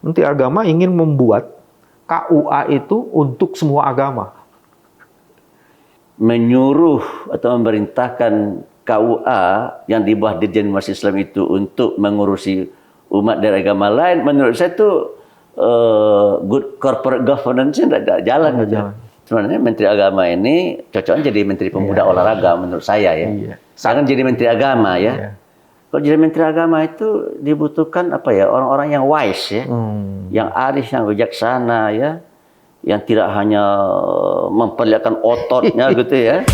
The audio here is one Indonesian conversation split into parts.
Menteri Agama ingin membuat KUA itu untuk semua agama. Menyuruh atau memerintahkan KUA yang di bawah Dirjen Umat Islam itu untuk mengurusi umat dari agama lain, menurut saya itu good corporate governance tidak jalan. Sebenarnya Menteri Agama ini cocoknya jadi Menteri Pemuda Olahraga menurut saya ya. Jangan jadi Menteri Agama ya. Kalau jadi Menteri Agama itu dibutuhkan apa ya, orang-orang yang wise ya, yang arif, yang bijaksana ya, yang tidak hanya memperlihatkan ototnya gitu ya.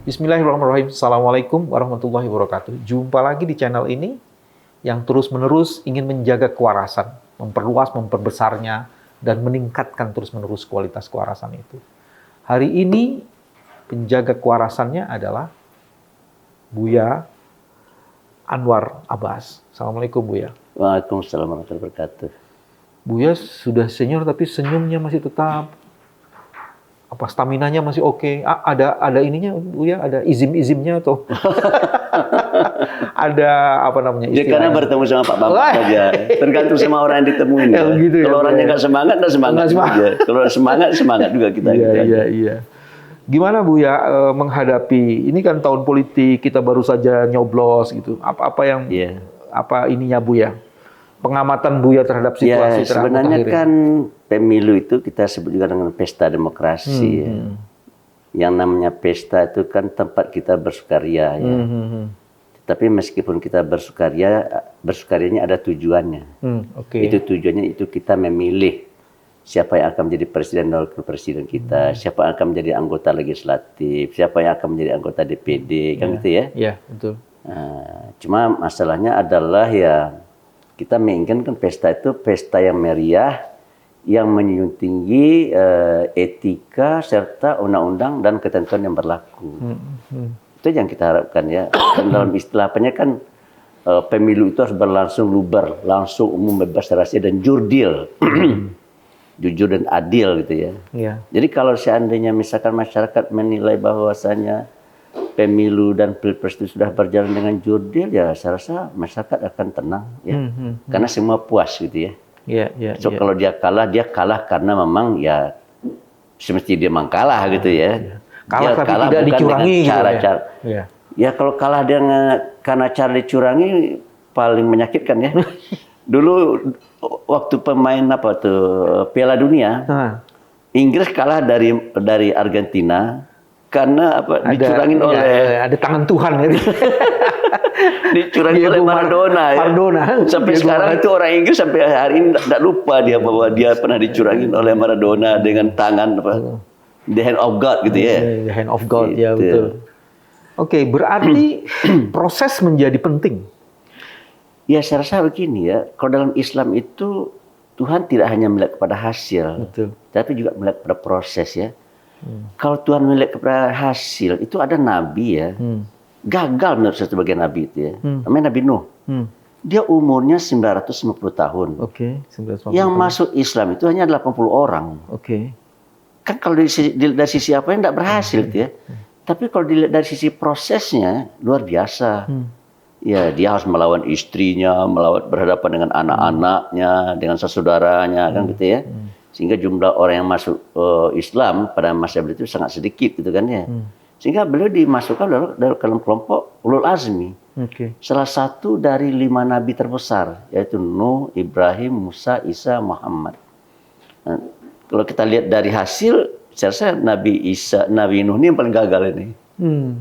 Bismillahirrahmanirrahim. Assalamualaikum warahmatullahi wabarakatuh. Jumpa lagi di channel ini yang terus-menerus ingin menjaga kewarasan, memperluas, memperbesarnya, dan meningkatkan terus-menerus kualitas kewarasan itu. Hari ini penjaga kewarasannya adalah Buya Anwar Abbas. Assalamualaikum Buya. Waalaikumsalam warahmatullahi wabarakatuh. Buya sudah senior tapi senyumnya masih tetap, staminanya masih oke. Ada ininya Buya, ada izim-izimnya atau ada apa namanya istilahnya? Karena bertemu sama Pak Bambang saja. Tergantung sama orang yang ditemuin ya. Gitu kalau orangnya nggak semangat, nggak semangat juga. Kalau semangat juga kita. Iya. Gimana Buya menghadapi ini kan tahun politik, kita baru saja nyoblos gitu. Apa ininya Buya? Pengamatan Buya terhadap situasi sebenarnya kan pemilu itu kita sebut juga dengan pesta demokrasi ya. Yang namanya pesta itu kan tempat kita bersukaria ya. Tapi meskipun kita bersukarianya ada tujuannya. Itu tujuannya itu kita memilih siapa yang akan menjadi presiden dan wakil presiden kita, siapa yang akan menjadi anggota legislatif, siapa yang akan menjadi anggota DPD, kan gitu ya. Iya, betul. Cuma masalahnya adalah ya kita menginginkan pesta itu pesta yang meriah, yang menjunjung tinggi etika serta undang-undang dan ketentuan yang berlaku. Itu yang kita harapkan ya. Dan dalam istilah apanya kan pemilu itu harus berlangsung luber, langsung, umum, bebas, rahasia dan jurdil. Jujur dan adil gitu ya. Jadi kalau seandainya misalkan masyarakat menilai bahwasanya pemilu dan pilpres itu sudah berjalan dengan jurdil, ya saya rasa masyarakat akan tenang ya. Karena semua puas gitu ya. Kalau dia kalah karena memang ya semestinya dia memang kalah gitu ya. Kalah tapi tidak dicurangi cara-cara. Ya kalau kalah karena cara dicurangi paling menyakitkan ya. Dulu waktu pemain Piala Dunia, Inggris kalah dari Argentina karena dicurangin oleh ada tangan Tuhan ya. Dicurangin oleh Maradona ya. Sampai sekarang itu orang Inggris sampai hari ini tidak lupa dia bahwa dia pernah dicurangin oleh Maradona dengan tangan the hand of God gitu ya. The hand of God ya betul. Oke, berarti proses menjadi penting. Ya saya rasa begini ya, kalau dalam Islam itu Tuhan tidak hanya melihat kepada hasil, tapi juga melihat kepada proses ya. Kalau Tuhan melihat kepada hasil, itu ada nabi ya, gagal menurut saya sebagai nabi itu ya. Namanya Nabi Nuh. Dia umurnya 950 tahun. 950 yang tahun. masuk Islam itu hanya 80 orang. Kan kalau dari sisi apa yang tidak berhasil itu ya. Tapi kalau dilihat dari sisi prosesnya luar biasa. Ya, dia harus melawan istrinya, berhadapan dengan anak-anaknya, dengan saudaranya, kan gitu ya. Sehingga jumlah orang yang masuk Islam pada masa beliau itu sangat sedikit gitu kan ya. Sehingga beliau dimasukkan dalam kelompok ulul azmi. Salah satu dari 5 nabi terbesar, yaitu Nuh, Ibrahim, Musa, Isa, Muhammad. Nah, kalau kita lihat dari hasil, saya rasa Nabi Nuh ini yang paling gagal ini.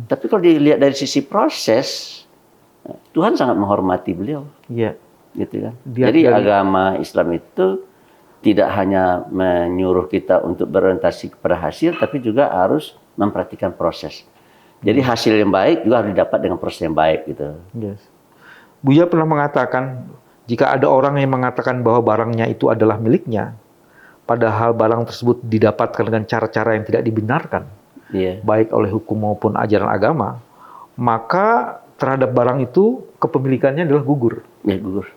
Tapi kalau dilihat dari sisi proses, Tuhan sangat menghormati beliau. Gitu kan. Jadi agama Islam itu tidak hanya menyuruh kita untuk berorientasi kepada hasil, tapi juga harus memperhatikan proses. Jadi hasil yang baik juga harus didapat dengan proses yang baik gitu. Buya pernah mengatakan, jika ada orang yang mengatakan bahwa barangnya itu adalah miliknya, padahal barang tersebut didapatkan dengan cara-cara yang tidak dibenarkan, baik oleh hukum maupun ajaran agama, maka terhadap barang itu kepemilikannya adalah gugur. Gugur.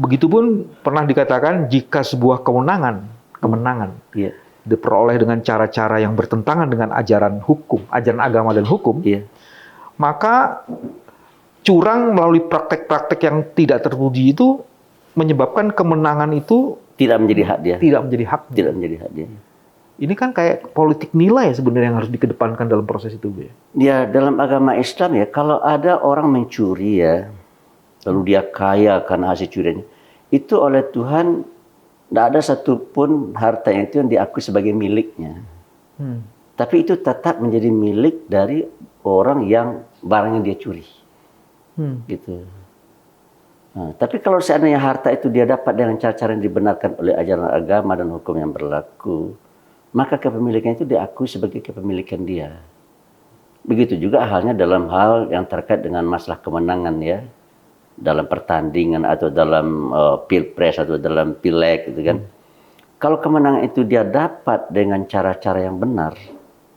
Begitupun pernah dikatakan jika sebuah kemenangan diperoleh dengan cara-cara yang bertentangan dengan ajaran hukum, ajaran agama dan hukum, Maka curang melalui praktek-praktek yang tidak terpuji itu menyebabkan kemenangan itu Tidak menjadi hak dia. tidak menjadi hak. Tidak menjadi hak dia. Ini kan kayak politik nilai sebenarnya yang harus dikedepankan dalam proses itu, Bu. Ya, dalam agama Islam ya, kalau ada orang mencuri ya, lalu dia kaya karena hasil curiannya, itu oleh Tuhan tidak ada satupun harta itu yang diakui sebagai miliknya. Tapi itu tetap menjadi milik dari orang yang barang yang dia curi. Gitu. Nah, tapi kalau seandainya harta itu dia dapat dengan cara-cara yang dibenarkan oleh ajaran agama dan hukum yang berlaku, maka kepemilikan itu diakui sebagai kepemilikan dia. Begitu juga halnya dalam hal yang terkait dengan masalah kemenangan ya, dalam pertandingan atau dalam pilpres atau dalam pileg gitu kan. Kalau kemenangan itu dia dapat dengan cara-cara yang benar,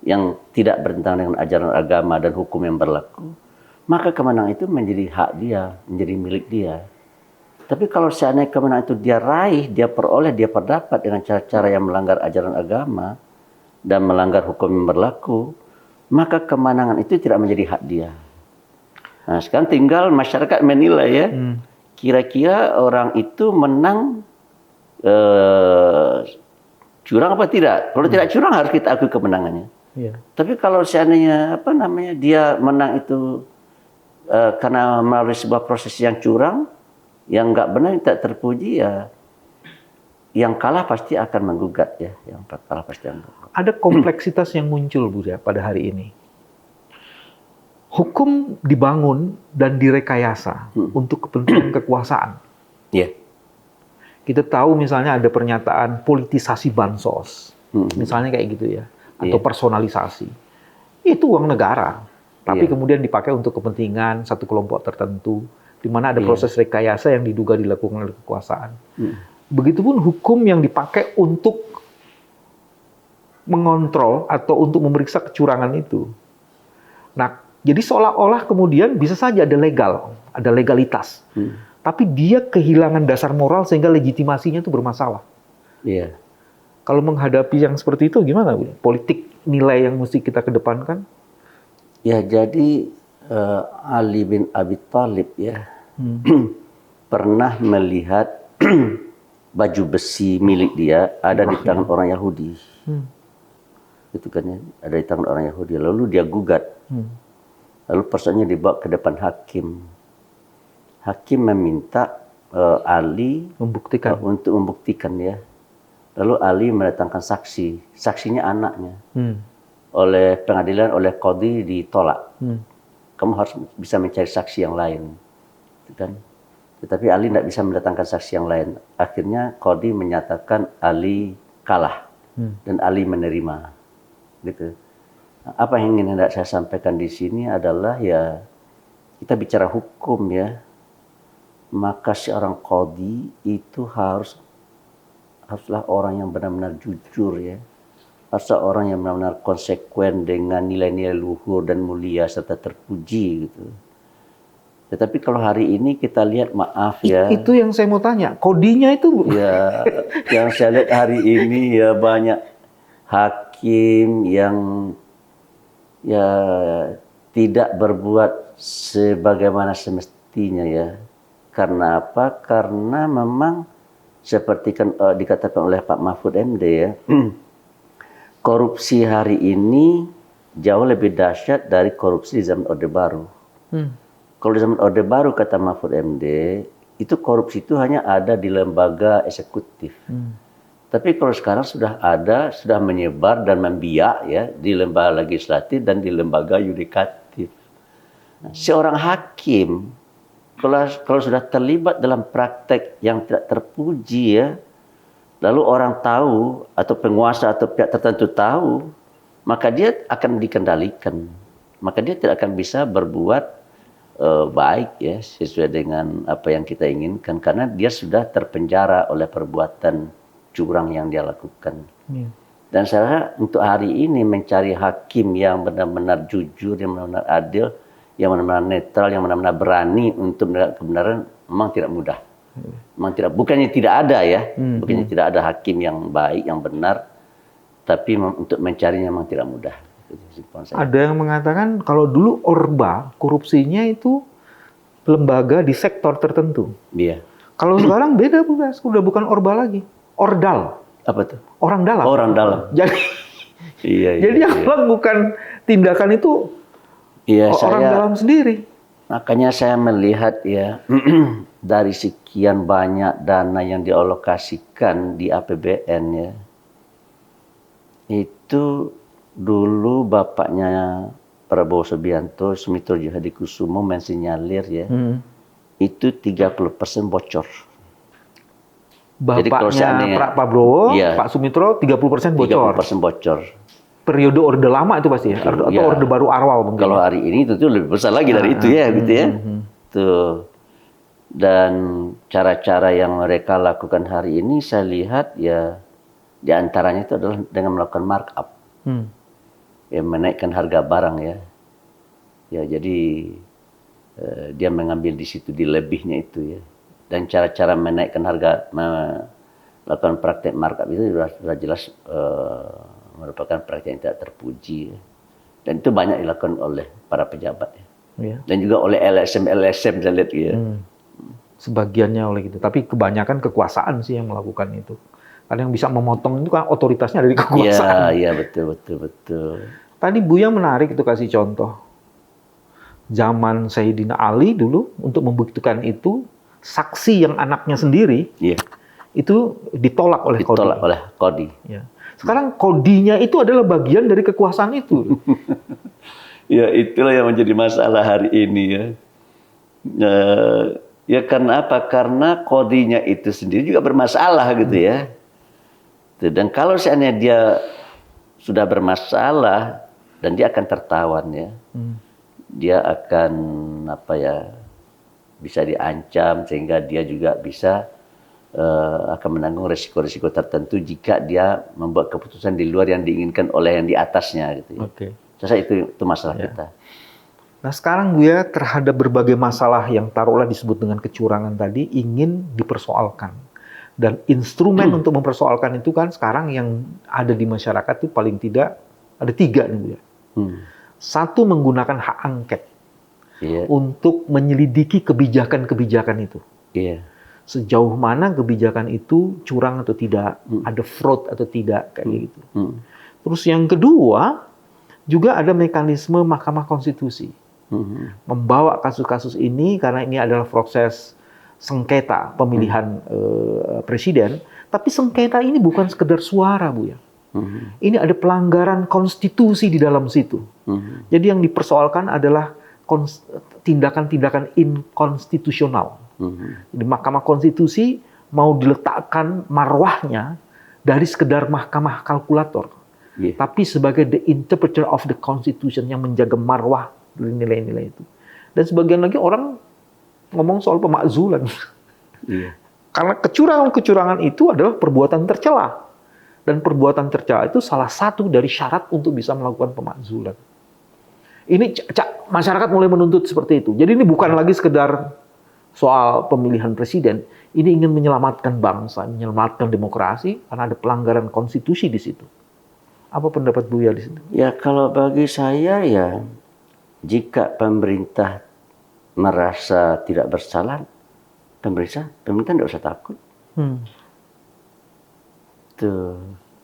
yang tidak bertentangan dengan ajaran agama dan hukum yang berlaku, maka kemenangan itu menjadi hak dia, menjadi milik dia. Tapi kalau seandainya kemenangan itu dia raih, dia peroleh, dia perdapat dengan cara-cara yang melanggar ajaran agama dan melanggar hukum yang berlaku, maka kemenangan itu tidak menjadi hak dia. Nah, sekarang tinggal masyarakat menilai ya, kira-kira orang itu menang curang apa tidak? Kalau tidak curang harus kita akui kemenangannya. Tapi kalau seandainya dia menang itu karena melalui sebuah proses yang curang, yang nggak benar, yang tidak terpuji ya, yang kalah pasti akan menggugat ya, yang kalah pasti akan menggugat. Ada kompleksitas yang muncul, Bu, ya, pada hari ini. Hukum dibangun dan direkayasa untuk kepentingan kekuasaan. Iya. Kita tahu misalnya ada pernyataan politisasi bansos, misalnya kayak gitu ya, atau personalisasi. Itu uang negara, tapi kemudian dipakai untuk kepentingan satu kelompok tertentu, di mana ada proses rekayasa yang diduga dilakukan oleh kekuasaan. Begitupun hukum yang dipakai untuk mengontrol atau untuk memeriksa kecurangan itu. Nah, jadi seolah-olah kemudian bisa saja ada legal, ada legalitas. Tapi dia kehilangan dasar moral sehingga legitimasinya itu bermasalah. Iya. Kalau menghadapi yang seperti itu gimana, Bu? Politik nilai yang mesti kita kedepankan? Ya, jadi Ali bin Abi Thalib ya pernah melihat baju besi milik dia ada di tangan orang Yahudi. Itu kan ya, ada di tangan orang Yahudi. Lalu dia gugat. Lalu persoalannya dibawa ke depan hakim. Hakim meminta Ali untuk membuktikan ya. Lalu Ali mendatangkan saksi. Saksinya anaknya. Oleh pengadilan, oleh qadhi ditolak. Kamu harus bisa mencari saksi yang lain. Kan? Tetapi Ali tidak bisa mendatangkan saksi yang lain. Akhirnya qadhi menyatakan Ali kalah. Dan Ali menerima. Gitu. Apa yang ingin hendak saya sampaikan di sini adalah ya, kita bicara hukum ya. Maka seorang qadhi itu haruslah orang yang benar-benar jujur ya. Haruslah orang yang benar-benar konsekuen dengan nilai-nilai luhur dan mulia serta terpuji gitu. Tetapi kalau hari ini kita lihat, maaf ya. Itu yang saya mau tanya, qadhinya itu, Bu. Ya, yang saya lihat hari ini ya banyak hakim yang ya tidak berbuat sebagaimana semestinya ya. Karena apa? Karena memang seperti kan dikatakan oleh Pak Mahfud MD ya, korupsi hari ini jauh lebih dahsyat dari korupsi di zaman Orde Baru. Kalau di zaman Orde Baru kata Mahfud MD, itu korupsi itu hanya ada di lembaga eksekutif. Tapi kalau sekarang sudah menyebar dan membiak ya di lembaga legislatif dan di lembaga yudikatif. Nah, seorang hakim kalau sudah terlibat dalam praktek yang tidak terpuji ya, lalu orang tahu atau penguasa atau pihak tertentu tahu, maka dia akan dikendalikan. Maka dia tidak akan bisa berbuat baik ya sesuai dengan apa yang kita inginkan, karena dia sudah terpenjara oleh perbuatan curang yang dia lakukan. Dan saya rasa untuk hari ini mencari hakim yang benar-benar jujur, yang benar-benar adil, yang benar-benar netral, yang benar-benar berani untuk menegakkan kebenaran memang tidak mudah. Memang tidak, bukannya tidak ada ya, bukannya tidak ada hakim yang baik, yang benar, tapi untuk mencarinya memang tidak mudah. kesimpulan saya. Ada yang mengatakan kalau dulu Orba korupsinya itu lembaga di sektor tertentu. Iya. Kalau sekarang beda, Bu, udah bukan Orba lagi, Ordal. Apa tuh? Orang dalam. Orang dalam. Jadi, Iya. jadi yang melakukan tindakan itu orang dalam sendiri. Makanya saya melihat ya dari sekian banyak dana yang dialokasikan di APBN ya, itu dulu bapaknya Prabowo Subianto, Sumitro Hadikusumo mensinyalir ya, itu 30% bocor. Bapaknya Pak Prabowo, iya, Pak Sumitro 30% bocor. 30% bocor. Periode Orde Lama itu pasti ya? Atau ya, Orde Baru Arwal mungkin. Kalau hari ini tentu lebih besar lagi dari itu ya, gitu ya. Tuh. Dan cara-cara yang mereka lakukan hari ini saya lihat ya di antaranya itu adalah dengan melakukan markup. Ya, menaikkan harga barang ya. Ya, jadi dia mengambil di situ di lebihnya itu ya. Dan cara-cara menaikkan harga, melakukan praktek markup itu sudah jelas merupakan praktek yang tidak terpuji ya. Dan itu banyak dilakukan oleh para pejabat ya. Ya. Dan juga oleh LSM saya lihat ya. Sebagiannya oleh gitu, tapi kebanyakan kekuasaan sih yang melakukan itu. Karena yang bisa memotong itu kan otoritasnya dari kekuasaan. Iya, betul. Tadi Buya menarik itu kasih contoh. Zaman Sayyidina Ali dulu untuk membuktikan itu, saksi yang anaknya sendiri itu ditolak oleh Qadi. Ya. Sekarang Qadinya itu adalah bagian dari kekuasaan itu. Ya, itulah yang menjadi masalah hari ini ya. Ya karena apa? Karena Qadinya itu sendiri juga bermasalah gitu ya. Dan kalau seandainya dia sudah bermasalah dan dia akan tertawan ya. Dia akan bisa diancam sehingga dia juga bisa akan menanggung risiko-risiko tertentu jika dia membuat keputusan di luar yang diinginkan oleh yang di atasnya gitu ya. Saya itu masalah kita. Nah sekarang Buya terhadap berbagai masalah yang taruhlah disebut dengan kecurangan tadi ingin dipersoalkan. Dan instrumen untuk mempersoalkan itu kan sekarang yang ada di masyarakat itu paling tidak ada 3 nih Buya. Satu, menggunakan hak angket untuk menyelidiki kebijakan-kebijakan itu. Sejauh mana kebijakan itu curang atau tidak, ada fraud atau tidak, kayak gitu. Terus yang kedua, juga ada mekanisme Mahkamah Konstitusi. Membawa kasus-kasus ini, karena ini adalah proses sengketa pemilihan presiden, tapi sengketa ini bukan sekedar suara, Bu ya. Ini ada pelanggaran konstitusi di dalam situ. Jadi yang dipersoalkan adalah tindakan-tindakan inkonstitusional. Di Mahkamah Konstitusi mau diletakkan marwahnya dari sekedar mahkamah kalkulator, tapi sebagai the interpreter of the Constitution yang menjaga marwah dari nilai-nilai itu. Dan sebagian lagi orang ngomong soal pemakzulan. Karena kecurangan-kecurangan itu adalah perbuatan tercela. Dan perbuatan tercela itu salah satu dari syarat untuk bisa melakukan pemakzulan. Ini masyarakat mulai menuntut seperti itu. Jadi ini bukan lagi sekedar soal pemilihan presiden. Ini ingin menyelamatkan bangsa, menyelamatkan demokrasi, karena ada pelanggaran konstitusi di situ. Apa pendapat Buya di situ? Ya kalau bagi saya ya, jika pemerintah merasa tidak bersalah, pemerintah tidak usah takut. Tuh.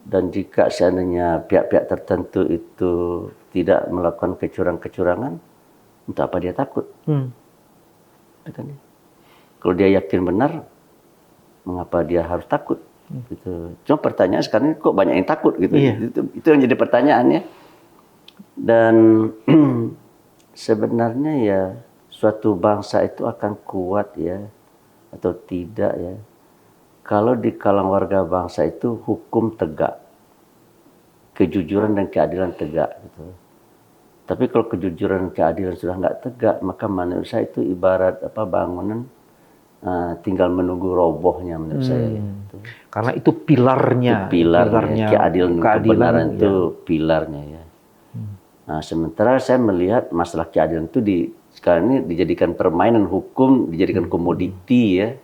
Dan jika seandainya pihak-pihak tertentu itu tidak melakukan kecurangan-kecurangan, untuk apa dia takut? Kalau dia yakin benar, mengapa dia harus takut? Gitu. Cuma pertanyaan sekarang kok banyak yang takut gitu. Itu yang jadi pertanyaannya. Dan sebenarnya ya suatu bangsa itu akan kuat ya atau tidak ya, kalau di kalangan warga bangsa itu hukum tegak, kejujuran dan keadilan tegak gitu. Tapi kalau kejujuran dan keadilan sudah nggak tegak, maka menurut saya itu ibarat bangunan tinggal menunggu robohnya menurut saya. Gitu. Karena itu pilarnya. Pilarnya keadilan dan kebenaran itu pilarnya ya. Nah, sementara saya melihat masalah keadilan itu sekarang ini dijadikan permainan hukum, dijadikan komoditi ya.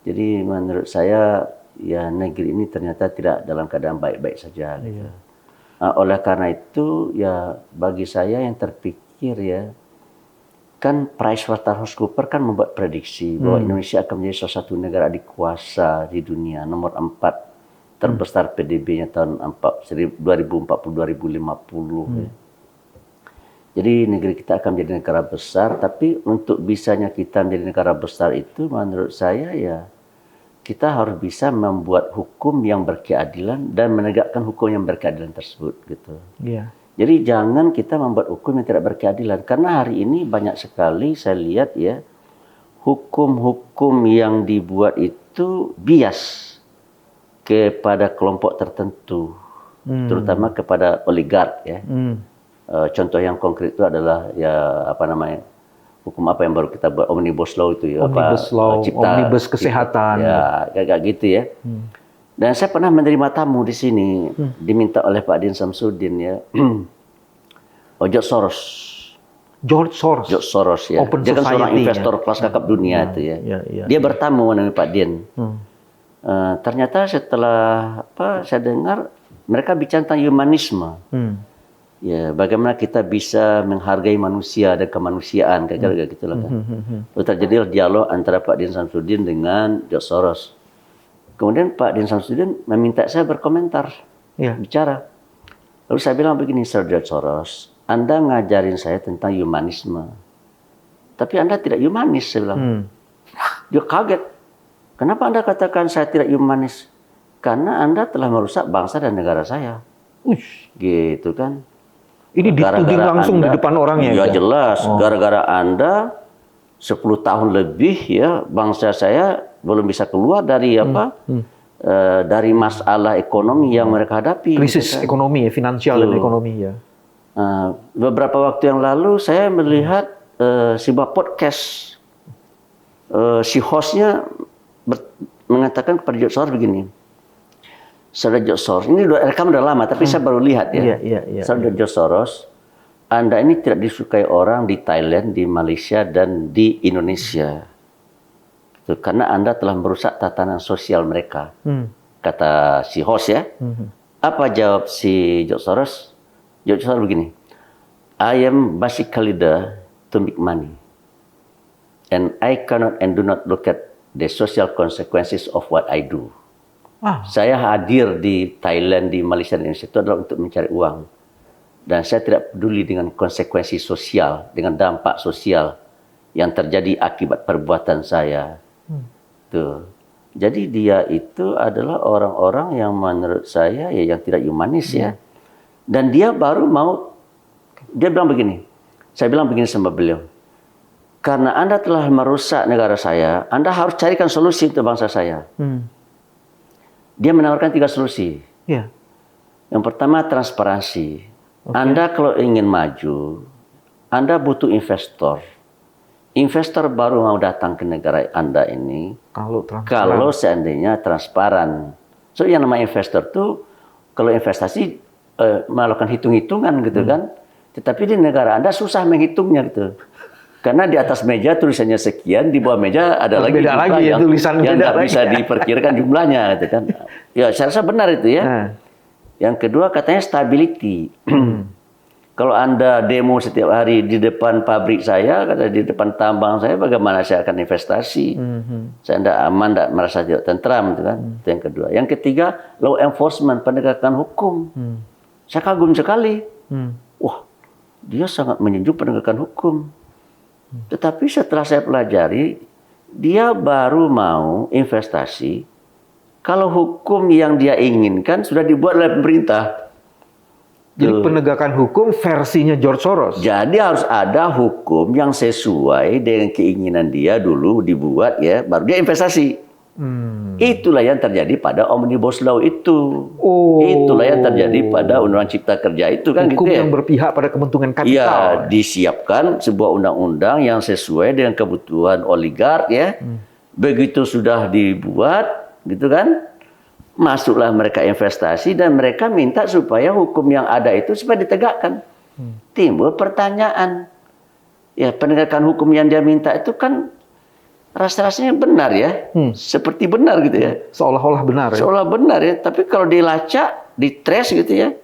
Jadi menurut saya ya negeri ini ternyata tidak dalam keadaan baik-baik saja. Gitu. Oleh karena itu ya bagi saya yang terpikir ya, kan PricewaterhouseCoopers kan membuat prediksi bahwa Indonesia akan menjadi salah satu negara adikuasa di dunia, nomor 4 terbesar PDB-nya tahun 2040-2050. Ya. Jadi negeri kita akan menjadi negara besar, tapi untuk bisanya kita menjadi negara besar itu menurut saya ya kita harus bisa membuat hukum yang berkeadilan dan menegakkan hukum yang berkeadilan tersebut gitu. Iya. Jadi jangan kita membuat hukum yang tidak berkeadilan, karena hari ini banyak sekali saya lihat ya hukum-hukum yang dibuat itu bias kepada kelompok tertentu, terutama kepada oligark ya. Contoh yang konkret itu adalah ya hukum apa yang baru kita buat, omnibus law itu ya, omnibus kesehatan ya kayak gitu ya. Dan saya pernah menerima tamu di sini, diminta oleh Pak Din Samsudin ya, George Soros ya. Open Dia kan seorang Society, investor kelas kakap dunia itu ya. Dia bertamu dengan Pak Din. Ternyata setelah saya dengar mereka bicara tentang humanisme. Ya, bagaimana kita bisa menghargai manusia dan kemanusiaan, kayak gitulah kan. Lalu terjadilah dialog antara Pak Din Samsudin dengan George Soros. Kemudian Pak Din Samsudin meminta saya berkomentar, bicara. Lalu saya bilang begini, Sir George Soros, Anda ngajarin saya tentang humanisme, tapi Anda tidak humanis, saya bilang. Dia kaget. Kenapa Anda katakan saya tidak humanis? Karena Anda telah merusak bangsa dan negara saya. Gitu kan. Ini dituding langsung di depan orangnya. Ya jelas, gara-gara Anda 10 tahun lebih ya bangsa saya belum bisa keluar dari dari masalah ekonomi yang mereka hadapi. Krisis ekonomi ya, finansial dan ekonomi ya. Beberapa waktu yang lalu saya melihat sebuah podcast, si hostnya mengatakan kepada George Soros begini. Saudara George Soros, ini rekam udah lama, tapi saya baru lihat ya. Saudara George Soros, Anda ini tidak disukai orang di Thailand, di Malaysia, dan di Indonesia. Itu karena Anda telah merusak tatanan sosial mereka. Kata si host ya. Apa jawab si George Soros? George Soros begini, I am basically there to make money. And I cannot and do not look at the social consequences of what I do. Saya hadir di Thailand, di Malaysia, dan Indonesia itu adalah untuk mencari uang. Dan saya tidak peduli dengan konsekuensi sosial, dengan dampak sosial yang terjadi akibat perbuatan saya. Tuh. Jadi dia itu adalah orang-orang yang menurut saya ya yang tidak humanis ya. Dan dia baru mau, dia bilang begini, saya bilang begini sama beliau, karena Anda telah merusak negara saya, Anda harus carikan solusi untuk bangsa saya. Dia menawarkan 3 solusi. Yang pertama transparansi. Anda kalau ingin maju, Anda butuh investor. Investor baru mau datang ke negara Anda ini kalau seandainya transparan. So yang namanya investor tuh kalau investasi melakukan hitung-hitungan gitu kan. Tetapi di negara Anda susah menghitungnya gitu. Karena di atas meja tulisannya sekian, di bawah meja ada lagi yang tidak bisa diperkirakan jumlahnya, gitu kan? Ya, saya rasa benar itu ya. Yang kedua katanya stability. Kalau Anda demo setiap hari di depan pabrik saya, di depan tambang saya, bagaimana saya akan investasi? Saya tidak aman, tidak merasa tidak tentram, gitu kan? Itu yang kedua. Yang ketiga, law enforcement, penegakan hukum. Saya kagum sekali. Wah, dia sangat menunjuk penegakan hukum. Tetapi setelah saya pelajari, dia baru mau investasi kalau hukum yang dia inginkan sudah dibuat oleh pemerintah. Jadi penegakan hukum versinya George Soros. Jadi harus ada hukum yang sesuai dengan keinginan dia dulu dibuat ya, baru dia investasi. Itulah yang terjadi pada Omnibus Law itu. Itulah yang terjadi pada Undang-Undang Cipta Kerja itu kan hukum gitu ya. Yang berpihak pada kepentingan kapital. Iya, disiapkan sebuah undang-undang yang sesuai dengan kebutuhan oligark ya. Begitu sudah dibuat gitu kan, masuklah mereka investasi dan mereka minta supaya hukum yang ada itu supaya ditegakkan. Timbul pertanyaan. Ya, penegakan hukum yang dia minta itu kan rasa-rasanya benar ya, seperti benar gitu ya. Seolah-olah benar ya. Seolah benar ya, tapi kalau dilacak, ditrace gitu ya,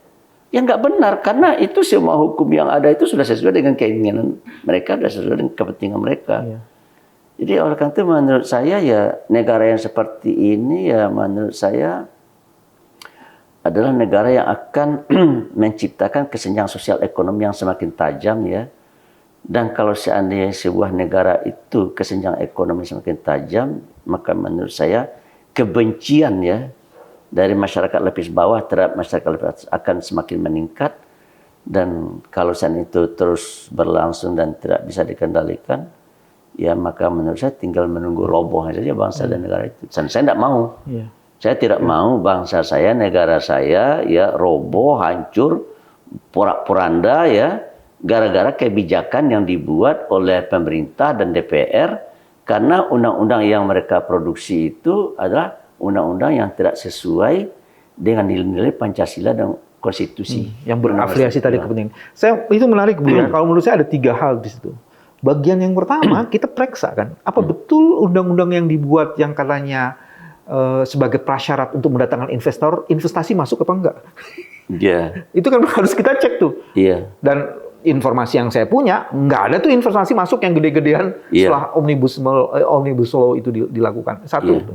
Ya nggak benar, karena itu semua hukum yang ada itu sudah sesuai dengan keinginan mereka, sudah sesuai dengan kepentingan mereka. Iya. Jadi oleh karena itu menurut saya ya negara yang seperti ini ya menurut saya adalah negara yang akan menciptakan kesenjangan sosial ekonomi yang semakin tajam ya. Dan kalau seandainya sebuah negara itu kesenjangan ekonomi semakin tajam, maka menurut saya kebencian ya dari masyarakat lapis bawah terhadap masyarakat lapis atas akan semakin meningkat. Dan kalau seandainya itu terus berlangsung dan tidak bisa dikendalikan, ya maka menurut saya tinggal menunggu robohnya saja bangsa dan negara itu. Dan saya tidak mau. Iya. Saya tidak mau bangsa saya, negara saya ya roboh, hancur, porak-poranda ya gara-gara kebijakan yang dibuat oleh pemerintah dan DPR, karena undang-undang yang mereka produksi itu adalah undang-undang yang tidak sesuai dengan nilai-nilai Pancasila dan konstitusi. Yang berafiliasi tadi kepentingan. Saya itu menarik Bu ya. Kalau menurut saya ada 3 hal di situ. Bagian yang pertama kita periksa kan, apa betul undang-undang yang dibuat yang katanya sebagai prasyarat untuk mendatangkan investor, investasi masuk apa enggak? Iya. Itu kan harus kita cek tuh. Iya. Dan informasi yang saya punya, nggak ada tuh investasi masuk yang gede-gedean setelah omnibus law itu dilakukan. Satu itu.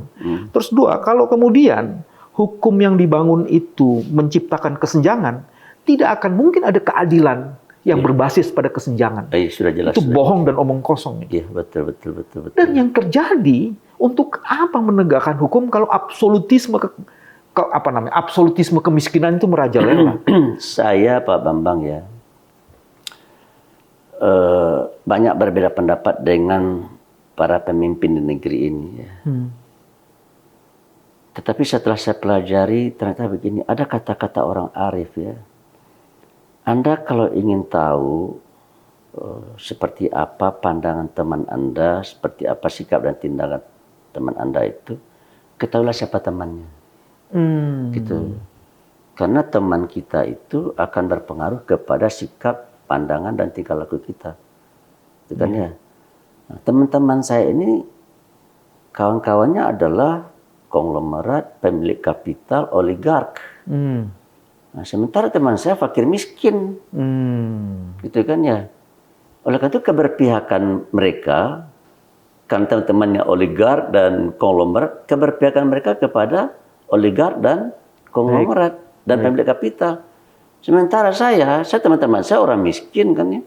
Terus 2, kalau kemudian hukum yang dibangun itu menciptakan kesenjangan, tidak akan mungkin ada keadilan yang berbasis pada kesenjangan. Sudah jelas. Itu bohong dan omong kosong. Iya, betul. Dan yang terjadi, untuk apa menegakkan hukum kalau absolutisme absolutisme kemiskinan itu merajalela? Saya Pak Bambang ya, banyak berbeda pendapat dengan para pemimpin di negeri ini ya. Tetapi setelah saya pelajari ternyata begini, ada kata-kata orang arif ya. Anda kalau ingin tahu seperti apa pandangan teman Anda, seperti apa sikap dan tindakan teman Anda itu, ketahuilah siapa temannya. Gitu. Karena teman kita itu akan berpengaruh kepada sikap, pandangan dan tingkah laku kita. Itu kan ya. Nah, teman-teman saya ini kawan-kawannya adalah konglomerat, pemilik kapital, oligark. Nah, sementara teman saya fakir miskin. Gitu kan ya. Oleh karena itu keberpihakan mereka, kan teman-temannya oligark dan konglomerat, keberpihakan mereka kepada oligark dan konglomerat dan pemilik kapital. Sementara saya teman-teman saya orang miskin kan ya.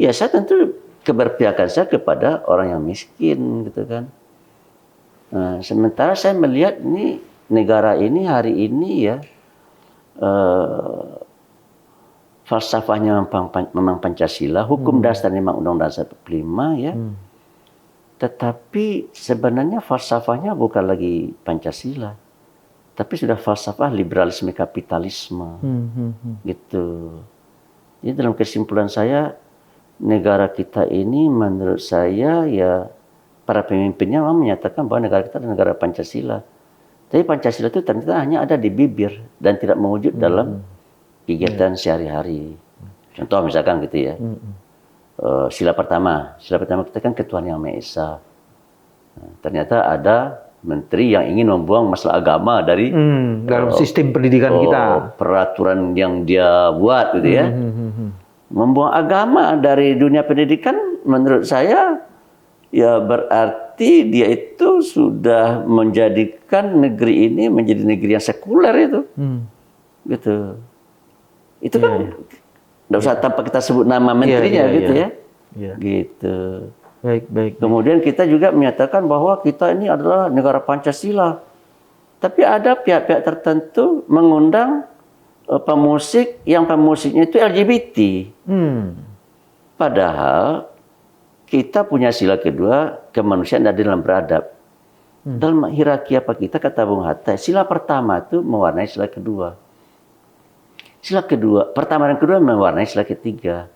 Ya saya tentu keberpihakan saya kepada orang yang miskin gitu kan. Nah, sementara saya melihat ini negara ini hari ini ya falsafahnya memang Pancasila, hukum dasar memang Undang-Undang 45 ya. Tetapi sebenarnya falsafahnya bukan lagi Pancasila, tapi sudah falsafah liberalisme kapitalisme, gitu. Jadi dalam kesimpulan saya, negara kita ini menurut saya ya para pemimpinnya memang menyatakan bahwa negara kita adalah negara Pancasila. Tapi Pancasila itu ternyata hanya ada di bibir dan tidak mewujud dalam kegiatan sehari-hari. Contoh misalkan gitu ya, sila pertama kita kan ketuhanan yang Maha Esa. Nah, ternyata ada menteri yang ingin membuang masalah agama dari dalam sistem pendidikan kita, peraturan yang dia buat gitu ya. Membuang agama dari dunia pendidikan menurut saya ya berarti dia itu sudah menjadikan negeri ini menjadi negeri yang sekuler itu. Gitu. Itu kan enggak usah tanpa kita sebut nama menterinya gitu ya. Gitu. Baik. Kemudian kita juga menyatakan bahwa kita ini adalah negara Pancasila. Tapi ada pihak-pihak tertentu mengundang pemusik yang pemusiknya itu LGBT. Padahal kita punya sila kedua, kemanusiaan adil dan beradab. Dalam hierarki apa kita, kata Bung Hatta, sila pertama itu mewarnai sila kedua. Sila kedua, pertama dan kedua mewarnai sila ketiga.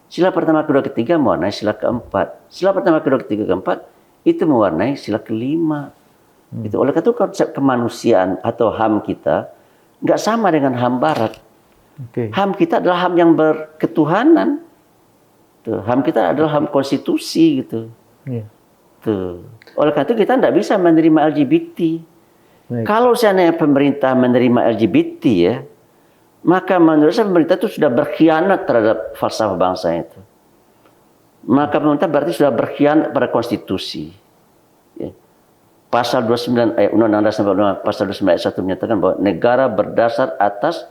Sila pertama, kedua, ketiga mewarnai sila keempat. Sila pertama, kedua, ketiga, keempat itu mewarnai sila kelima. Gitu. Oleh karena itu konsep kemanusiaan atau HAM kita nggak sama dengan HAM Barat. HAM kita adalah HAM yang berketuhanan. Tuh, HAM kita adalah HAM konstitusi gitu. Tuh. Oleh karena itu kita nggak bisa menerima LGBT. Kalau seandainya pemerintah menerima LGBT ya, maka menurut saya pemerintah itu sudah berkhianat terhadap falsafah bangsa itu. Maka pemerintah berarti sudah berkhianat pada konstitusi. Ya. Pasal 29 Undang-Undang Dasar 45 pasal 29 ayat 1 menyatakan bahwa negara berdasar atas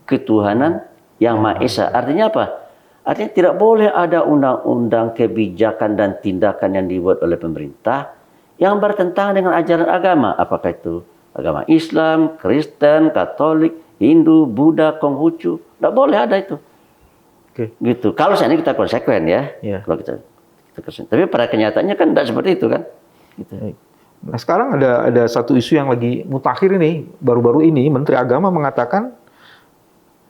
ketuhanan yang Maha Esa. Artinya apa? Artinya tidak boleh ada undang-undang, kebijakan dan tindakan yang dibuat oleh pemerintah yang bertentangan dengan ajaran agama. Apakah itu agama Islam, Kristen, Katolik, Hindu, Buddha, Konghucu. Tidak boleh ada itu. Oke. Gitu. Kalau seandainya kita konsekuen ya. Kalau kita konsekuen. Tapi pada kenyataannya kan tidak seperti itu kan. Gitu. Nah sekarang ada satu isu yang lagi mutakhir ini, baru-baru ini Menteri Agama mengatakan,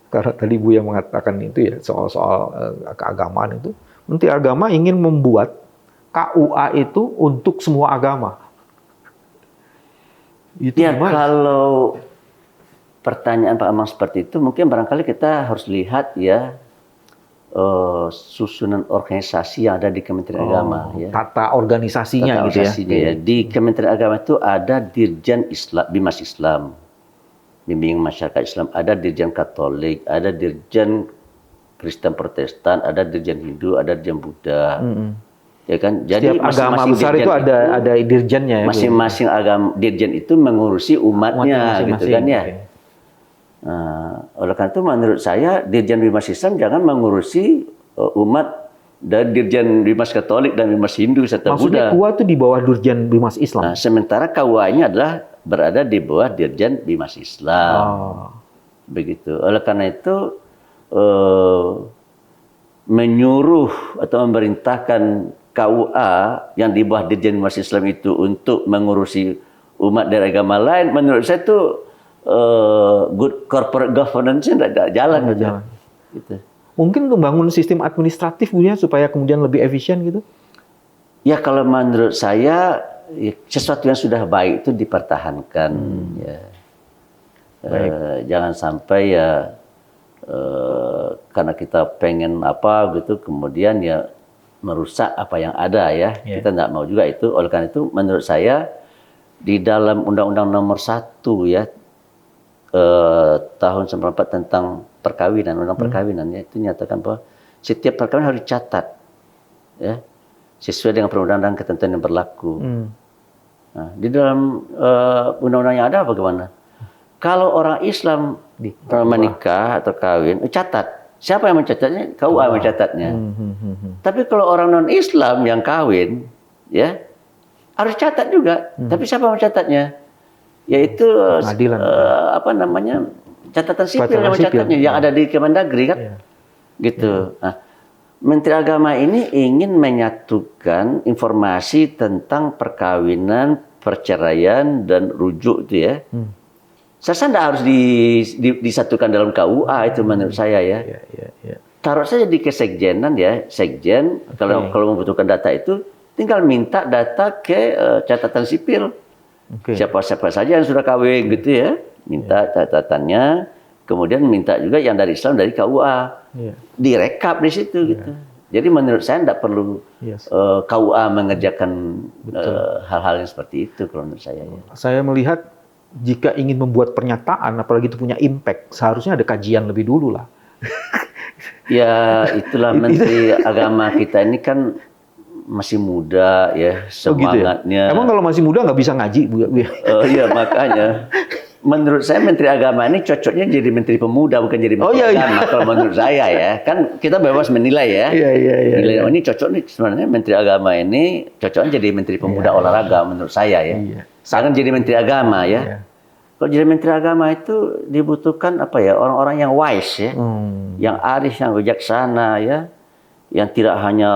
karena tadi Bu yang mengatakan itu ya soal keagamaan itu, Menteri Agama ingin membuat KUA itu untuk semua agama. Itu ya gimana? Kalau pertanyaan Pak Amang seperti itu, mungkin barangkali kita harus lihat ya susunan organisasi yang ada di Kementerian Agama. Ya. Tata organisasinya gitu ya. Di Kementerian Agama itu ada Dirjen Islam, Bimas Islam, bimbingan masyarakat Islam, ada Dirjen Katolik, ada Dirjen Kristen Protestan, ada Dirjen Hindu, ada Dirjen Buddha. Ya kan? Jadi setiap agama besar itu ada dirjennya ya. Masing-masing agama dirjen itu mengurusi umatnya gitu kan ya. Okay. Nah, oleh karena itu menurut saya Dirjen Bimas Islam jangan mengurusi umat dari Dirjen Bimas Katolik dan Bimas Hindu serta Maksudnya Buddha. KUA itu di bawah Dirjen Bimas Islam. Nah, sementara KUA-nya adalah berada di bawah Dirjen Bimas Islam. Begitu. Oleh karena itu menyuruh atau memerintahkan KUA yang di bawah Dirjen Bimas Islam itu untuk mengurusi umat dari agama lain, menurut saya itu good corporate governance-nya tidak jalan. Gitu. Mungkin untuk bangun sistem administratif Bu ya, supaya kemudian lebih efisien gitu? Ya kalau menurut saya ya, sesuatu yang sudah baik itu dipertahankan. Ya. Jangan sampai ya karena kita pengen apa gitu kemudian ya merusak apa yang ada ya. Kita tidak mau juga itu. Oleh karena itu menurut saya di dalam Undang-Undang Nomor 1 ya tahun 94 tentang perkawinan, undang perkawinan ya, itu nyatakan bahwa setiap perkawinan harus dicatat ya sesuai dengan perundang-undangan ketentuan yang berlaku. Nah, di dalam undang-undang yang ada bagaimana? Kalau orang Islam menikah atau kawin, catat. Siapa yang mencatatnya? KUA mencatatnya. Tapi kalau orang non-Islam yang kawin, ya harus catat juga. Tapi siapa yang mencatatnya? Yaitu apa namanya catatan sipil yang mencatatnya, yang ada di Kemendagri kan, gitu. Nah, Menteri Agama ini ingin menyatukan informasi tentang perkawinan, perceraian dan rujuk itu ya. Saya tidak harus disatukan dalam KUA itu menurut saya ya. Taruh saja di kesekjenan ya, sekjen kalau membutuhkan data itu tinggal minta data ke catatan sipil. Siapa-siapa saja yang sudah kawin gitu ya, minta catatannya, kemudian minta juga yang dari Islam dari KUA, direkap di situ gitu. Jadi menurut saya tidak perlu KUA mengerjakan hal-hal yang seperti itu kalau menurut saya. Ya. Saya melihat jika ingin membuat pernyataan, apalagi itu punya impact, seharusnya ada kajian lebih dulu lah. Ya itulah Menteri Agama kita ini kan masih muda ya semangatnya. Gitu ya? Emang kalau masih muda nggak bisa ngaji Bu? Iya makanya. Menurut saya Menteri Agama ini cocoknya jadi Menteri Pemuda bukan jadi Menteri Agama. Kalau menurut saya ya, kan kita bebas menilai ya. Nilai ini cocok nih sebenarnya Menteri Agama ini cocoknya jadi Menteri Pemuda olahraga menurut saya ya. Jangan jadi Menteri Agama ya. Kalau jadi Menteri Agama itu dibutuhkan apa ya orang-orang yang wise ya, yang arif, yang bijaksana ya. Yang tidak hanya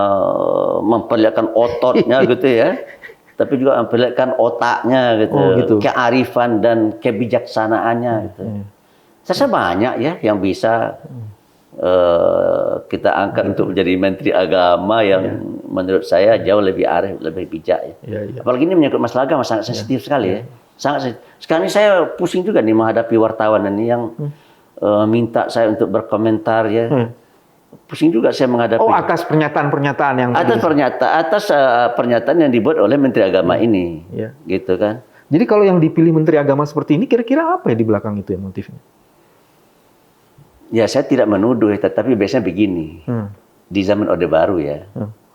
memperlihatkan ototnya gitu ya, tapi juga memperlihatkan otaknya gitu, kearifan dan kebijaksanaannya gitu. Saya banyak ya yang bisa kita angkat untuk menjadi Menteri Agama yang menurut saya jauh lebih arif, lebih bijak ya. Apalagi ini menyangkut masalah agama sangat sensitif sekali ya. Sangat sensitif. Sekarang ini saya pusing juga nih menghadapi wartawan ini yang minta saya untuk berkomentar ya. Pusing juga saya menghadapi. Atas pernyataan-pernyataan yang atas pernyataan yang dibuat oleh Menteri Agama ini, gitu kan. Jadi kalau yang dipilih Menteri Agama seperti ini, kira-kira apa ya di belakang itu ya motifnya? Ya, saya tidak menuduh, tetapi biasanya begini. Di zaman Orde Baru ya.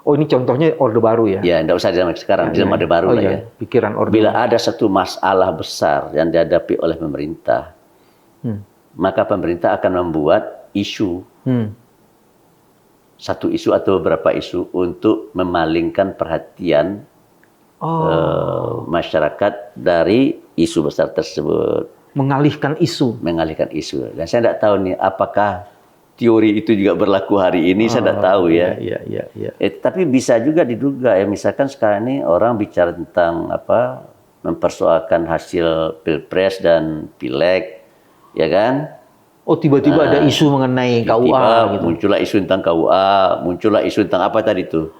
Oh, ini contohnya Orde Baru ya? Ya, tidak usah di zaman sekarang, di zaman Orde Baru lah ya. Pikiran Orde Bila ada satu masalah besar yang dihadapi oleh pemerintah, maka pemerintah akan membuat isu. Satu isu atau beberapa isu untuk memalingkan perhatian masyarakat dari isu besar tersebut. Mengalihkan isu. Dan saya tidak tahu nih apakah teori itu juga berlaku hari ini, saya tidak tahu ya. Tapi bisa juga diduga ya, misalkan sekarang ini orang bicara tentang mempersoalkan hasil Pilpres dan Pileg, ya kan? Oh, tiba-tiba ada isu mengenai KUA gitu. Muncullah isu tentang KUA, muncullah isu tentang apa tadi tuh?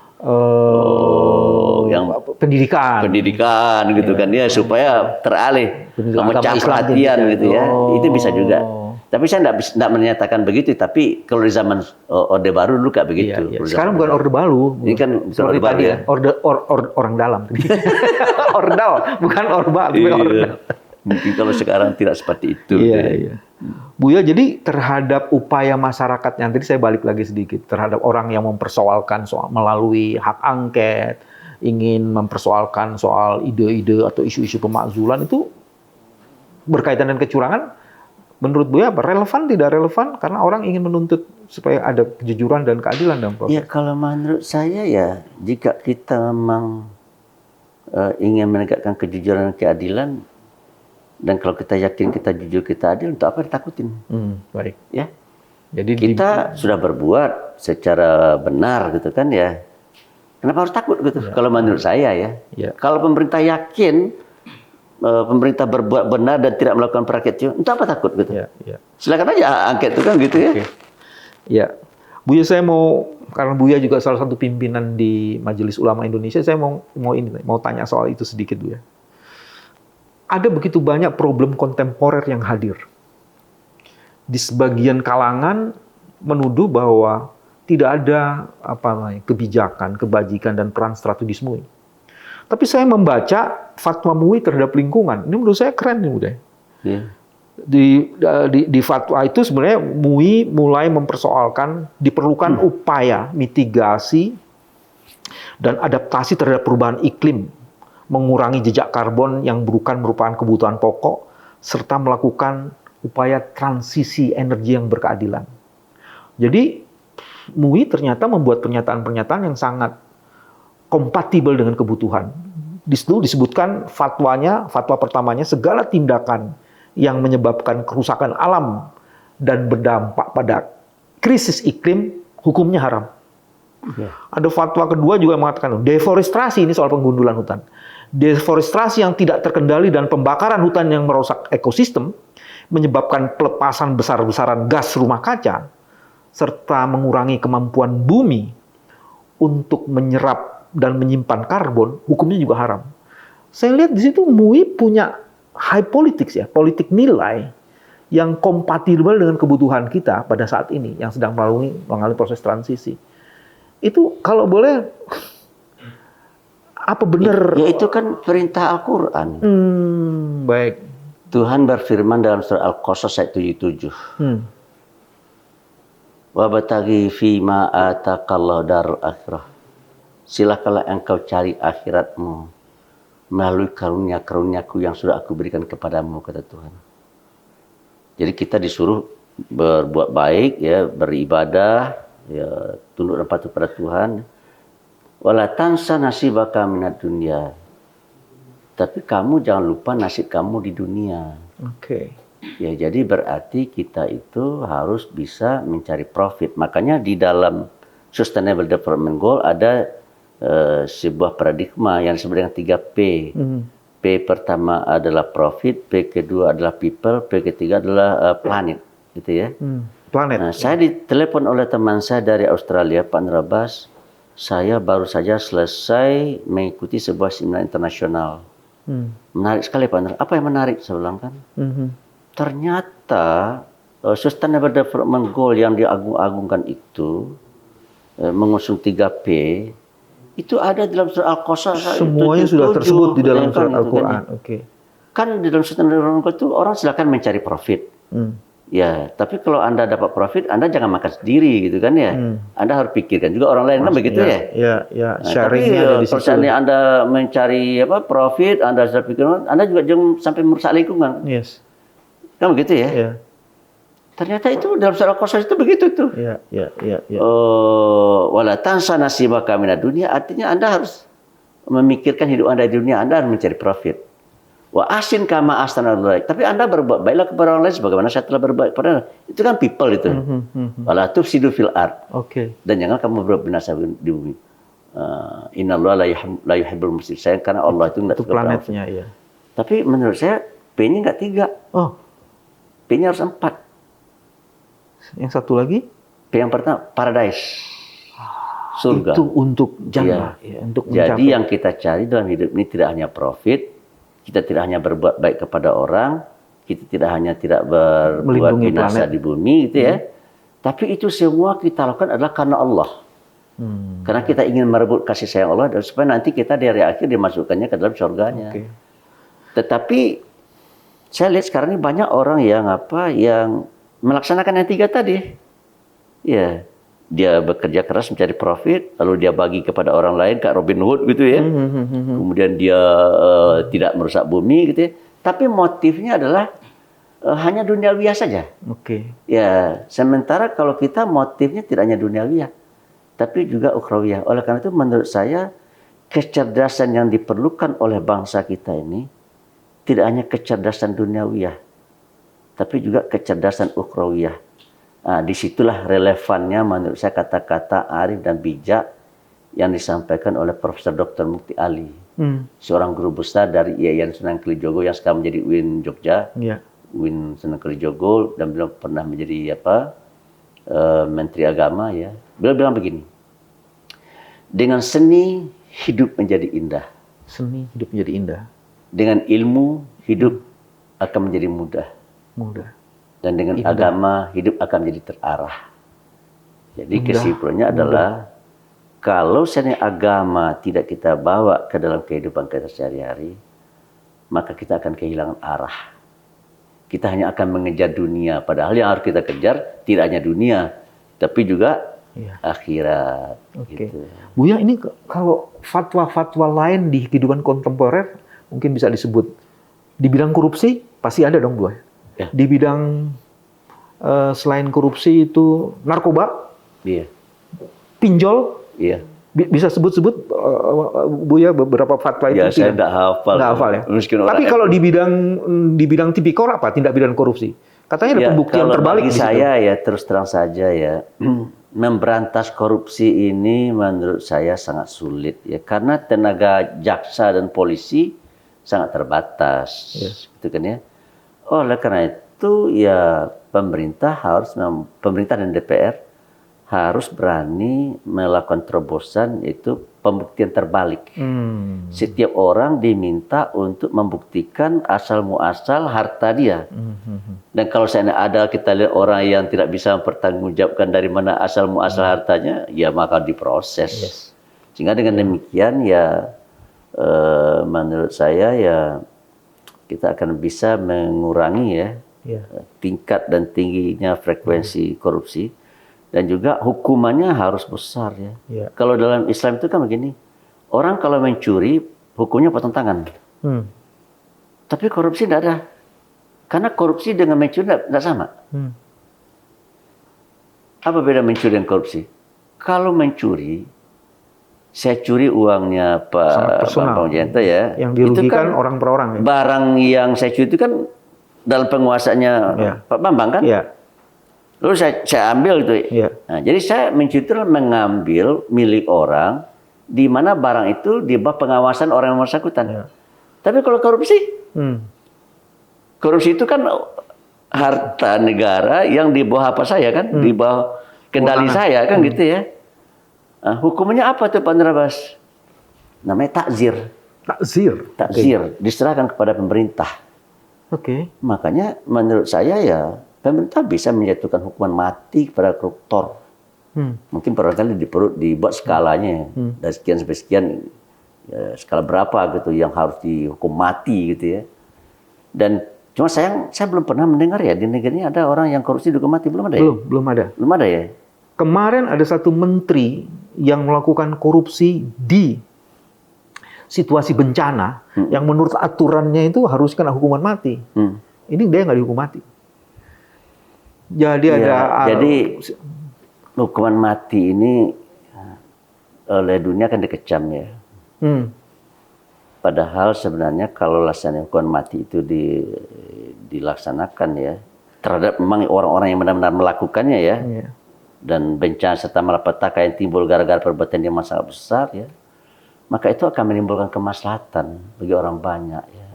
Yang pendidikan gitu kan ya, supaya teralih, memecah perhatian gitu ya. Itu bisa juga. Tapi saya tidak menyatakan begitu, tapi kalau di zaman Orde Baru dulu kayak begitu. Sekarang bukan Orde Baru. Ini kan Orde Baru ya. Orang dalam. Ordal, bukan Orba, Ordal. Mungkin kalau sekarang tidak seperti itu. Iya. Buya, jadi terhadap upaya masyarakat yang tadi saya balik lagi sedikit, terhadap orang yang mempersoalkan soal melalui hak angket, ingin mempersoalkan soal ide-ide atau isu-isu pemakzulan itu berkaitan dengan kecurangan, menurut Buya apa? Relevan, tidak relevan? Karena orang ingin menuntut supaya ada kejujuran dan keadilan dalam proses. Ya, kalau menurut saya ya, jika kita memang ingin menegakkan kejujuran dan keadilan, dan kalau kita yakin kita jujur, kita adil, untuk apa ditakutin? Baik. Ya. Jadi kita sudah berbuat secara benar gitu kan ya. Kenapa harus takut gitu? Kalau menurut saya ya. Kalau pemerintah yakin pemerintah berbuat benar dan tidak melakukan praktek, untuk apa takut gitu? Silakan aja angket itu kan gitu ya. Ya. Buya, saya karena Buya juga salah satu pimpinan di Majelis Ulama Indonesia, saya mau tanya soal itu sedikit, Buya. Ada begitu banyak problem kontemporer yang hadir. Di sebagian kalangan menuduh bahwa tidak ada kebijakan, kebajikan, dan peran strategis MUI. Tapi saya membaca fatwa MUI terhadap lingkungan. Ini menurut saya keren nih, Uday. Di fatwa itu sebenarnya MUI mulai mempersoalkan diperlukan upaya mitigasi dan adaptasi terhadap perubahan iklim, mengurangi jejak karbon yang bukan merupakan kebutuhan pokok, serta melakukan upaya transisi energi yang berkeadilan. Jadi, MUI ternyata membuat pernyataan-pernyataan yang sangat kompatibel dengan kebutuhan. Di situ disebutkan fatwa pertamanya, segala tindakan yang menyebabkan kerusakan alam dan berdampak pada krisis iklim, hukumnya haram. Ada fatwa kedua juga mengatakan, deforestasi, ini soal penggundulan hutan. Deforestasi yang tidak terkendali dan pembakaran hutan yang merusak ekosistem menyebabkan pelepasan besar-besaran gas rumah kaca serta mengurangi kemampuan bumi untuk menyerap dan menyimpan karbon, hukumnya juga haram. Saya lihat di situ MUI punya high politics ya, politik nilai yang kompatibel dengan kebutuhan kita pada saat ini yang sedang mengalami proses transisi. Itu kalau boleh, apa benar? Ya, itu kan perintah Al-Quran. Baik. Tuhan berfirman dalam surah Al-Qasas ayat 77. Wabtaghi fima ataqallahu darul akhirah. Silakanlah engkau cari akhiratmu melalui karunia-karuniaku yang sudah aku berikan kepadamu, kata Tuhan. Jadi kita disuruh berbuat baik, ya, beribadah, ya, tunduk dan patuh pada Tuhan. Wala tansa nasibaka minad dunya. Tapi kamu jangan lupa nasib kamu di dunia. Ya, jadi berarti kita itu harus bisa mencari profit. Makanya di dalam Sustainable Development Goal ada sebuah paradigma yang disebut dengan 3P. P pertama adalah profit, P kedua adalah people, P ketiga adalah planet, gitu ya. Planet. Nah, saya ditelepon oleh teman saya dari Australia, Pak Nurabas. Saya baru saja selesai mengikuti sebuah seminar internasional. Menarik sekali, Pak Nur. Apa yang menarik? Saya bilang kan. Ternyata Sustainable Development Goal yang diagung-agungkan itu mengusung 3P itu ada dalam surah Al-Qasas. Semuanya sudah tersebut di dalam surat Al-Quran. Kan di dalam Sustainable Development Goal itu orang silakan mencari profit. Ya, tapi kalau Anda dapat profit, Anda jangan makan sendiri gitu kan ya. Anda harus pikirkan juga orang lain kan begitu ya. Ya, Nah, tapi sharingnya ada di kalau situ. seandainya Anda mencari profit, Anda sudah pikir, Anda juga jangan sampai merusak lingkungan. Yes. Kan begitu ya. Ya. Ternyata itu dalam surah Qasas itu begitu tuh. Ya. Wala tansa nasibaka minad dunya, artinya Anda harus memikirkan hidup Anda di dunia, Anda harus mencari profit. Wa asin kama ahsanallah. Tapi Anda berbuat baiklah kepada orang lain sebagaimana saya telah berbuat kepada Anda. Itu kan people itu. Wala tufsidu fil ard. Oke. Dan jangan kamu berbuat binasa di bumi. Innallaha la yuhibbul mufsidin. Sayang karena Allah itu enggak Itu planetnya, ya. Tapi menurut saya P-nya enggak 3. Oh, P-nya harus 4. yang satu lagi? P yang pertama paradise. Surga. Itu untuk jannah, ya, untuk Jadi mencapai. yang kita cari dalam hidup ini tidak hanya profit, kita tidak hanya berbuat baik kepada orang, kita tidak hanya tidak berbuat Melindungi binasa planet di bumi gitu ya. Tapi itu semua kita lakukan adalah karena Allah. Karena kita ingin merebut kasih sayang Allah dan supaya nanti kita di hari akhir dimasukkannya ke dalam surganya. Oke. Tetapi saya lihat sekarang ini banyak orang yang yang melaksanakan yang 3 tadi. Ya, dia bekerja keras mencari profit, lalu dia bagi kepada orang lain kayak Robin Hood gitu ya. Kemudian dia tidak merusak bumi gitu ya. Tapi motifnya adalah hanya duniawiah saja. Oke. Ya, sementara kalau kita motifnya tidak hanya duniawiah, tapi juga ukhrawiyah. Oleh karena itu menurut saya kecerdasan yang diperlukan oleh bangsa kita ini tidak hanya kecerdasan duniawiah, tapi juga kecerdasan ukhrawiyah. Nah, disitulah relevannya menurut saya kata-kata arif dan bijak yang disampaikan oleh Profesor Dr. Mukti Ali, seorang guru besar dari Yayan Sunan Kalijogo yang sekarang menjadi UIN Jogja, UIN Sunan Kalijogo, dan beliau pernah menjadi Menteri Agama ya. Beliau bilang begini, dengan seni hidup menjadi indah. Seni hidup menjadi indah. Dengan ilmu hidup akan menjadi mudah. Dan dengan agama hidup akan menjadi terarah. Jadi kesimpulannya adalah kalau seandainya agama tidak kita bawa ke dalam kehidupan kita sehari-hari, maka kita akan kehilangan arah. Kita hanya akan mengejar dunia, padahal yang harus kita kejar tidak hanya dunia, tapi juga akhirat. Gitu. Buya, ini kalau fatwa-fatwa lain di kehidupan kontemporer mungkin bisa disebut di bidang korupsi pasti ada dong, Buya. Ya. Di bidang selain korupsi itu narkoba, pinjol, bisa sebut-sebut Buya beberapa fatwa itu? Ya, saya tidak hafal. Nggak hafal ya. Tapi kalau di bidang tipikor apa? Tindak pidana korupsi? Katanya ada pembuktian terbalik bagi saya ya, terus terang saja ya, memberantas korupsi ini menurut saya sangat sulit ya, karena tenaga jaksa dan polisi sangat terbatas, gitu kan ya. Oleh karena itu ya pemerintah dan DPR harus berani melakukan terobosan, itu pembuktian terbalik. Setiap orang diminta untuk membuktikan asal muasal harta dia. Dan kalau seandainya kita lihat orang yang tidak bisa mempertanggungjawabkan dari mana asal muasal hartanya, ya maka diproses. Sehingga dengan demikian ya menurut saya ya kita akan bisa mengurangi tingkat dan tingginya frekuensi korupsi. Dan juga hukumannya harus besar ya. Kalau dalam Islam itu kan begini, orang kalau mencuri hukumnya potong tangan. Tapi korupsi tidak ada. Karena korupsi dengan mencuri tidak sama. Apa beda mencuri dan korupsi? Kalau mencuri, saya curi uangnya Pak Bambang Wijayanto ya. Yang dirugikan itu kan orang per orang. Ya? Barang yang saya curi itu kan dalam penguasanya Pak Bambang kan? Lalu saya ambil itu. Nah, jadi saya mencuri itu mengambil milik orang di mana barang itu di bawah pengawasan orang yang bersangkutan. Tapi kalau korupsi, korupsi itu kan harta negara yang di bawah apa saya kan, di bawah kendali saya kan gitu ya. Nah, hukumnya apa tuh Pak Nirabas? Namanya takzir. Takzir, diserahkan kepada pemerintah. Makanya menurut saya ya pemerintah bisa menjatuhkan hukuman mati kepada koruptor. Mungkin barangkali dibuat skalanya dari sekian sampai sekian, skala berapa gitu yang harus dihukum mati gitu ya. Dan Cuma saya belum pernah mendengar ya di negeri ini ada orang yang korupsi dihukum mati, belum ada ya? Belum ada. Belum ada ya? Kemarin ada satu menteri yang melakukan korupsi di situasi bencana yang menurut aturannya itu harus kena hukuman mati. Ini dia nggak dihukum mati. Jadi jadi hukuman mati ini oleh dunia kan dikecam ya. Padahal sebenarnya kalau laksana hukuman mati itu dilaksanakan ya terhadap memang orang-orang yang benar-benar melakukannya ya. Dan bencana serta malapetaka yang timbul gara-gara perbuatan yang sangat besar ya, maka itu akan menimbulkan kemaslahatan bagi orang banyak ya.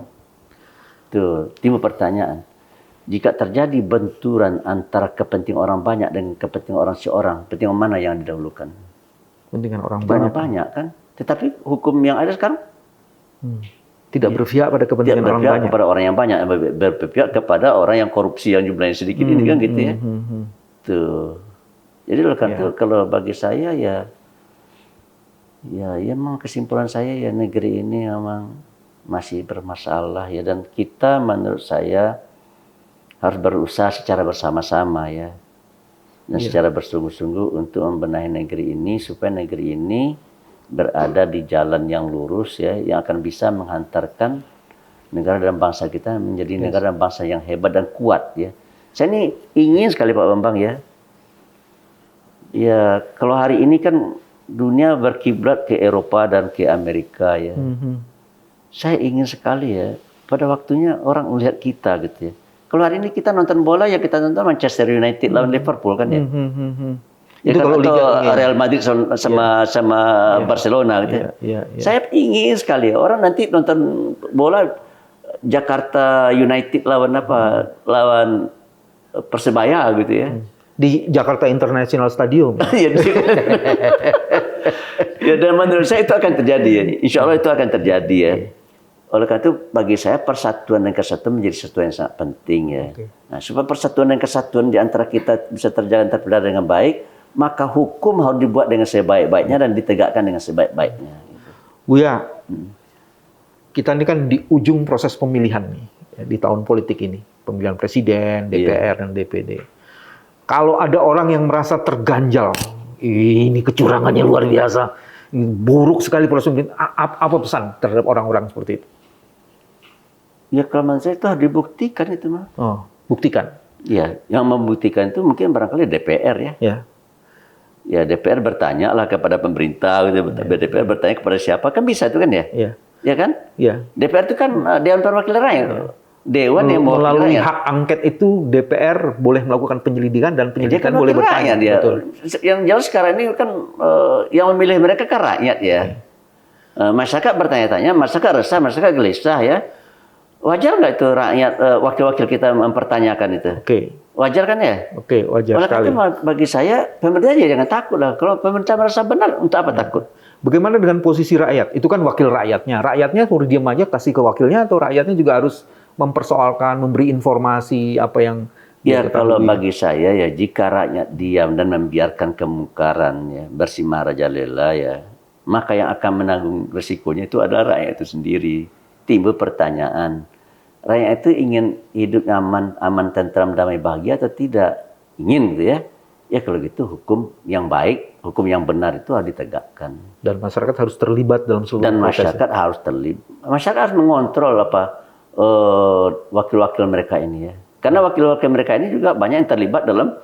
Tuh, timbul pertanyaan, jika terjadi benturan antara kepentingan orang banyak dengan kepentingan orang seorang, kepentingan mana yang didahulukan? Kepentingan orang banyak kan? Tetapi hukum yang ada sekarang tidak berpihak pada kepentingan orang banyak. Kepada orang yang banyak, berpihak kepada orang yang korupsi yang jumlahnya sedikit ini kan gitu ya. Tuh. Jadi kalau bagi saya ya memang kesimpulan saya ya negeri ini memang masih bermasalah ya, dan kita menurut saya harus berusaha secara bersama-sama ya, dan secara bersungguh-sungguh untuk membenahi negeri ini supaya negeri ini berada di jalan yang lurus ya, yang akan bisa menghantarkan negara dan bangsa kita menjadi negara dan bangsa yang hebat dan kuat ya. Saya ini ingin sekali Pak Bambang ya. Ya, kalau hari ini kan dunia berkiblat ke Eropa dan ke Amerika ya. Saya ingin sekali ya, pada waktunya orang melihat kita gitu ya. Kalau hari ini kita nonton bola ya kita nonton Manchester United lawan Liverpool kan ya. Ya itu kalau Real Madrid sama Barcelona gitu. Saya ingin sekali orang nanti nonton bola Jakarta United lawan Persebaya gitu ya. Di Jakarta International Stadium. Ya, dan menurut saya itu akan terjadi ya. Insya Allah itu akan terjadi ya. Oleh karena itu bagi saya persatuan dan kesatuan menjadi sesuatu yang sangat penting ya. Nah, supaya persatuan dan kesatuan di antara kita bisa terjaga terpelihara dengan baik, maka hukum harus dibuat dengan sebaik-baiknya dan ditegakkan dengan sebaik-baiknya. Buya, kita ini kan di ujung proses pemilihan nih, ya, di tahun politik ini, pemilihan presiden, DPR dan DPD. Kalau ada orang yang merasa terganjal, ini kecurangannya luar biasa, buruk sekali proses pemilihan, apa pesan terhadap orang-orang seperti itu? Ya kalau menurut saya itu harus dibuktikan itu mah. Oh, buktikan. Ya, yang membuktikan itu mungkin barangkali DPR ya. Ya DPR bertanya lah kepada pemerintah, gitu. DPR bertanya kepada siapa, kan bisa itu kan ya? Ya kan? DPR itu kan Dewan Perwakilan Rakyat. Dewan yang melalui hak angket itu DPR boleh melakukan penyelidikan dan penyelidikan boleh bertanya. Betul. Yang jelas sekarang ini kan yang memilih mereka kan rakyat ya. Masyarakat bertanya-tanya, masyarakat resah, masyarakat gelisah ya. Wajar nggak itu rakyat wakil-wakil kita mempertanyakan itu? Wajar kan ya? Wajar sekali. Bagi saya pemerintah jangan takut lah. Kalau pemerintah merasa benar, untuk apa takut? Bagaimana dengan posisi rakyat? Itu kan wakil rakyatnya. Rakyatnya suruh diam aja kasih ke wakilnya, atau rakyatnya juga harus mempersoalkan, memberi informasi apa yang kalau bagi saya ya, jika rakyat diam dan membiarkan kemungkaran ya, bersih marajalela ya, maka yang akan menanggung resikonya itu adalah rakyat itu sendiri. Timbul pertanyaan, rakyat itu ingin hidup aman, tentram, damai, bahagia atau tidak? Ingin gitu ya. Ya kalau gitu hukum yang baik, hukum yang benar itu harus ditegakkan. Dan masyarakat harus terlibat dalam seluruh proses. Dan masyarakat harus terlibat. Masyarakat harus mengontrol wakil-wakil mereka ini ya. Karena wakil-wakil mereka ini juga banyak yang terlibat dalam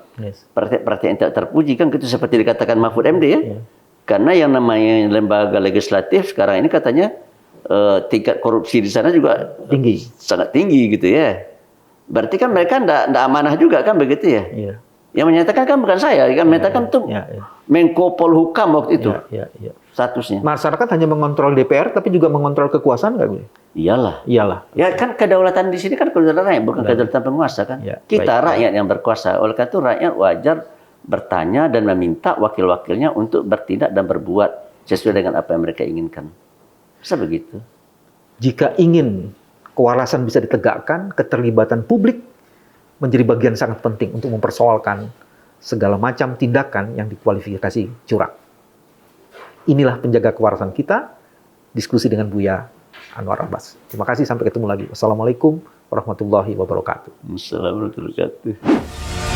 praktek-praktek yang tidak terpuji kan, gitu seperti dikatakan Mahfud MD ya. Karena yang namanya lembaga legislatif sekarang ini katanya tingkat korupsi di sana juga tinggi, sangat tinggi gitu ya. Berarti kan mereka tidak amanah juga kan begitu ya. Yang menyatakan kan bukan saya, kan menyatakan tuh Menko Polhukam waktu itu statusnya. Masyarakat hanya mengontrol DPR, tapi juga mengontrol kekuasaan nggak boleh? Iyalah. Ya kan kedaulatan di sini kan kedaulatan rakyat, bukan kedaulatan penguasa kan. Kita rakyat yang berkuasa. Oleh karena itu rakyat wajar bertanya dan meminta wakil-wakilnya untuk bertindak dan berbuat sesuai dengan apa yang mereka inginkan. Bisa begitu. Jika ingin kewarasan bisa ditegakkan, keterlibatan publik menjadi bagian sangat penting untuk mempersoalkan segala macam tindakan yang dikualifikasi curang. Inilah penjaga kewarasan kita, diskusi dengan Buya Anwar Abbas. Terima kasih, sampai ketemu lagi. Wassalamualaikum warahmatullahi wabarakatuh. Assalamualaikum warahmatullahi wabarakatuh.